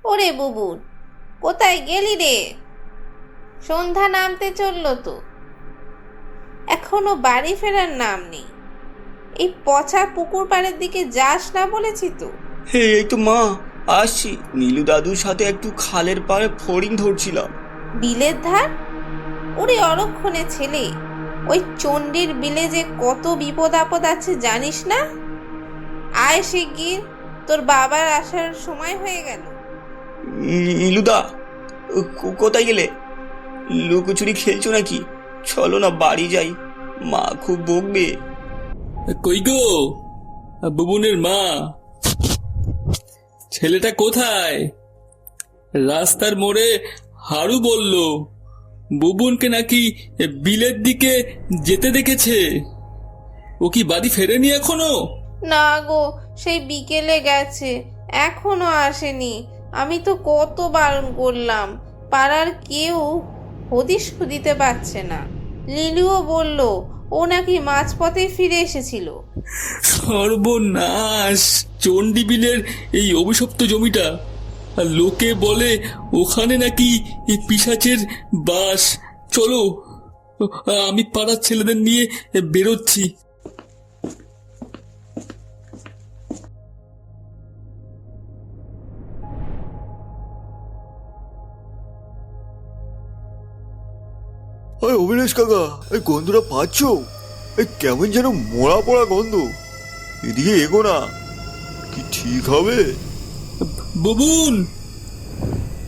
ওরে বুবুর, কোথায় গেলি রে? সন্ধ্যা নামতে চললো তো, এখনো বাড়ি ফেরার নাম নেই। এই পচা পুকুর পাড়ের দিকে যাস না বলেছি তো। এই তো মা, আসছি। নীলু দাদুর সাথে একটু খালের পাড়ে ফড়িং ধরছিলাম। বিলের ধার? ওরে অরক্ষণে ছেলে, ওই চণ্ডীর বিলে যে কত বিপদ আপদ আছে জানিস না? আয় শিগগির, তোর বাবার আসার সময় হয়ে গেল। নীলুদা, কোথায় গেলে? লুকোচুরি খেলছো নাকি? চলো না বাড়ি যাই, মা খুব বকবে। কই গো বুবুনের মা, ছেলেটা কোথায়? রাস্তার মোড়ে হারু বলল বুবুনকে নাকি বিলের দিকে যেতে দেখেছে। ও কি বাড়ি ফেরেনি এখনো? না গো, সেই বিকেলে গেছে, এখনো আসেনি। আমি তো কত বারণ করলাম, পাড়ার কেউ হদিশ দিতে পারছে না। লিলিও বলল ও নাকি মাঝপথে ফিরে এসেছিল। সর্বনাশ! চণ্ডী বিলের এই অভিশপ্ত জমিটা, আর লোকে বলে ওখানে নাকি এই পিশাচের বাস। চলো, আমি পাড়ার ছেলেদের নিয়ে বেরোচ্ছি। ওই অবিনাশ কাকা, এই গন্ধটা পাচ্ছ? এই কেমন যেন মরা পড়া গন্ধ। এদিকে এগো না, কি ঠিক হবে? বুবুন,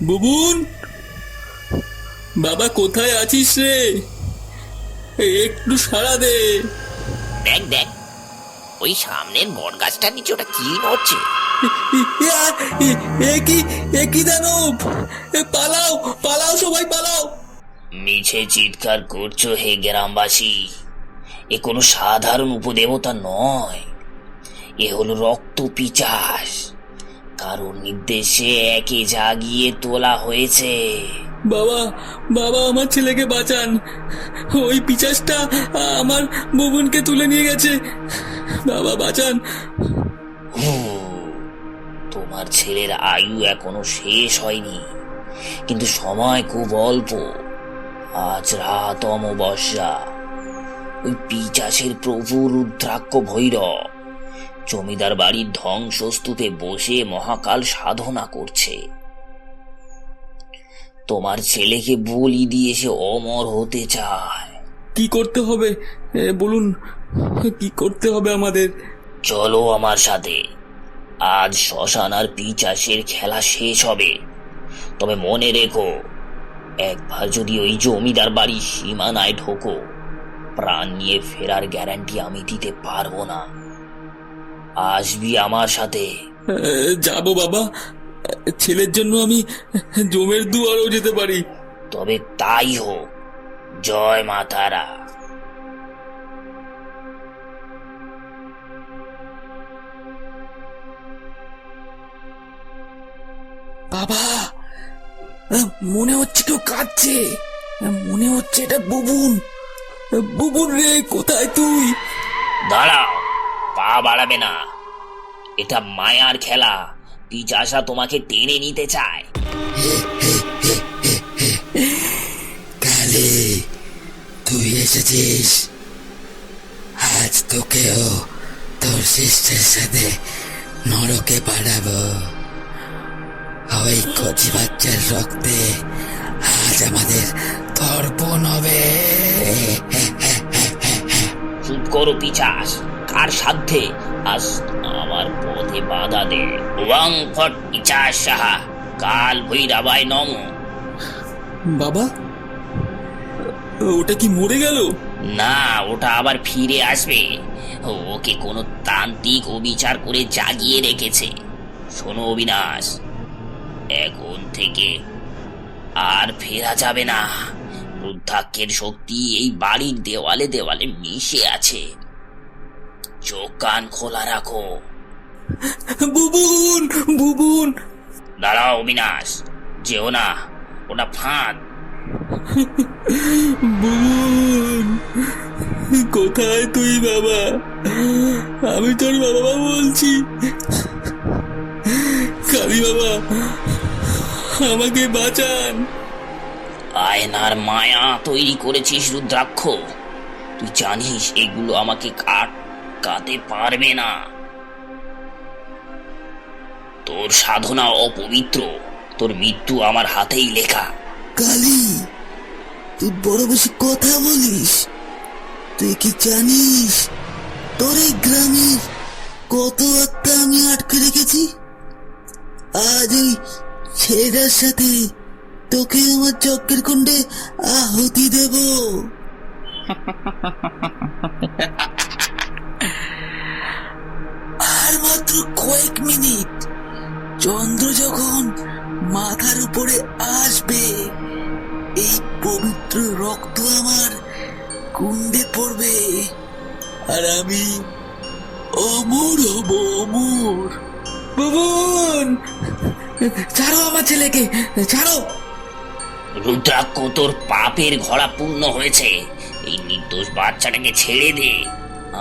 বুবুন, বাবা কোথায় আছিস রে? একটু সাড়া দে। দেখ দেখ, ওই সামনের বট গাছটার নিচে ওটা কি নড়ছে? একই দানব! পালাও পালাও, সবাই পালাও! মিছে চিৎকার করছো হে গ্রামবাসী? এ কোনো সাধারণ উপদেবতা নয়, এ হলো রক্ত পিচাস। কারোর নির্দেশে একে জাগিয়ে তোলা হয়েছে। বাবা, বাবা, আমার ছেলেকে বাঁচান! ওই পিশাচটা আমার বুবুনকে তুলে নিয়ে গেছে। বাবা বাঁচান! তোমার ছেলের আয়ু এখনো শেষ হয়নি, কিন্তু সময় খুব অল্প। আজ রাত অমাবস্যা। ওই পিশাচের প্রভু রুদ্রাক্ষ ভৈরব জমিদার বাড়ির ধ্বংসস্তূপে বসে মহাকাল সাধনা করছে। তোমার ছেলেকে বলি দিয়ে সে অমর হতে চায়। কি করতে হবে বলুন, কি করতে হবে আমাদের? চলো আমার সাথে, আজ শ্মশান আর পিশাচের খেলা শেষ হবে। তবে মনে রেখো, একবার যদি ওই জমিদার বাড়ির সীমানায় ঢোকো, প্রাণ নিয়ে ফেরার গ্যারান্টি আমি দিতে পারবো না। আসবি আমার সাথে? যাব বাবা, ছেলের জন্য আমি জমের দুয়ারেও যেতে পারি। তবে তাই হোক। জয় মা তারা। বাবা, মনে হচ্ছে কেউ কাঁদছে। মনে হচ্ছে এটা বুবুন। বুবুন রে, কোথায় তুই? দাঁড়াও, পা বাড়াবে না। এটা মায়ার খেলা, পিশাচা তোমাকে টেনে নিতে চায়। কালী, তুই এসেছিস। আজ তোকেও তোর শিষ্যের সাথে নরকে পাঠাবো। ওই কচি বাচ্চার রক্তে আজ আমাদের তর্পণ হবে। চুপ করো পিশাচ, কার সাধ্যে আজ আমার পথে বাধা দে? ওয়াং ফট পিশাচ সাহা, কাল ভৈরবায় নম। বাবা, ওটা কি মরে গেল? না, ওটা আবার ফিরে আসবে। ওকে কোনো তান্ত্রিক অবিচার করে জাগিয়ে রেখেছে। শোনো অবিনাশ, এখন থেকে আর ফেরা যাবে না। রুদ্রাক্ষের শক্তি এই বাড়ির দেওয়ালে দেওয়ালে মিশে আছে। চোখ কান খোলা রাখো। বুবুন, বুবুন! দাঁড়াও অবিনাশ, যেও না, ওটা ফাঁদ। বুবুন, কোথায় তুই বাবা? আমি তোর বাবা বলছি। কালী বাবা, আমাকে বাঁচান। আয়নার মায়া তৈরি করেছিস রুদ্রাক্ষ, তুই জানিস এগুলো আমাকে কাটতে পারবে না। তোর সাধনা অপবিত্র, তোর মৃত্যু আমার হাতেই লেখা। কালী, তুই বড় বেশি কথা বলিস। তুই কি জানিস তোর এই গ্রামের কত আত্মা আমি আটকে রেখেছি? আজ ওই ছেলেটার সাথে তোকে আমার যজ্ঞের কুণ্ডে আহুতি দেব। আর মাত্র কয়েক মিনিট, চন্দ্র যখন মাথার উপরে আসবে, এই পবিত্র রক্ত আমার কুণ্ডে পড়বে, আর আমি অমর হব, অমর। ভুবন, ছাড়ো আমার ছেলেকে, ছাড়ো। রুদ্রাক্ষ, তোর পাপের ঘোড়া পূর্ণ হয়েছে, এই নির্দোষ বাচ্চাটাকে ছেড়ে দে।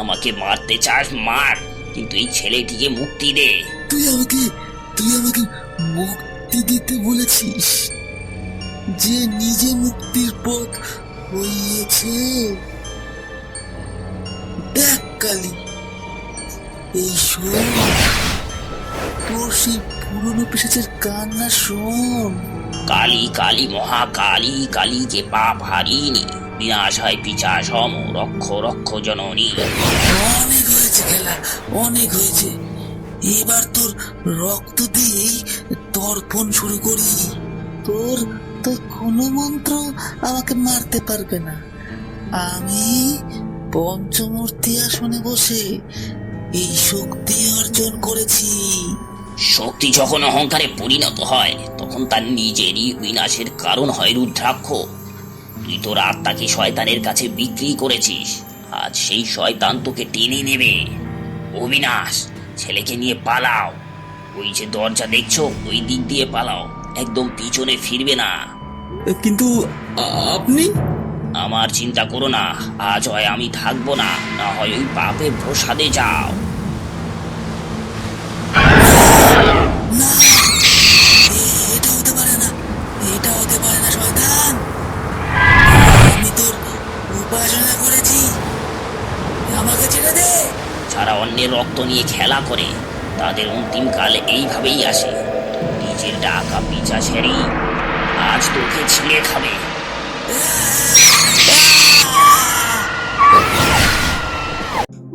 আমাকে মারতে চাস মার, কিন্তু এই ছেলেটিকে মুক্তি দে। তুই আমাকে মুক্তি দিতে বলেছিস, যে নিজে মুক্তির পথ হইয়েছে। দেখ কালী, এই শোন, তোর সেই পুরনো পিশাচের কান্না শোন। কালী কালী মহাকালী, কালীকে পাপ হারিনি, বিনাশ হয় পিশাচ সম, রক্ষ রক্ষ জননী। অনেক হয়েছে খেলা, অনেক হয়েছে। এবার তোর রক্ত দিয়েই তর্পণ শুরু করি। তোর কোনো মন্ত্র আমাকে মারতে পারবে না। আমি পঞ্চমূর্তি আসনে বসে এই শক্তি অর্জন করেছি। শক্তি যখন অহংকারে পরিণত হয়, তখন তার নিজেরই বিনাশের কারণ হয় রুদ্রাক্ষ। তুই তোর আত্মাকে শয়তানের কাছে বিক্রি করেছিস, আজ সেই শয়তান তোকে টেনে নেবে। অবিনাশ, ছেলেকে নিয়ে পালাও। ওই যে দরজা দেখছো, ওই দিক দিয়ে পালাও, একদম পিছনে ফিরবে না। কিন্তু আপনি? আমার চিন্তা করো না, আজ হয় আমি থাকবো না, না হয় ওই পাপের প্রসাদে যাও। এটা হতে পারে না, এটা হতে পারে না শয়তান। আমি তোর উপাসনা করেছি, আমাকে ছেড়ে দে। যারা অন্যের রক্ত নিয়ে খেলা করে, তাদের অন্তিম কাল এইভাবেই আসে। নিজের ডাকা পিছা ছেড়েই আজ তোকে ছিঁড়ে খাবে।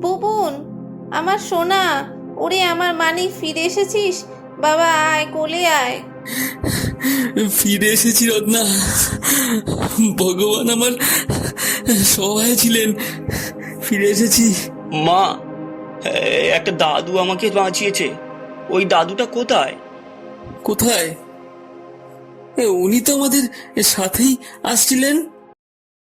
বুবুন, আমার সোনা, ওরে আমার মানিক, ফিরে এসেছিস? বাবা আয়, কোলে আয়। ফিরে এসেছি রত্না, ভগবান আমার সহায় ছিলেন, ফিরে এসেছি। মা, একটা দাদু আমাকে বাঁচিয়েছে। ওই দাদুটা কোথায়? কোথায়? উনি তো আমাদের সাথেই আসছিলেন।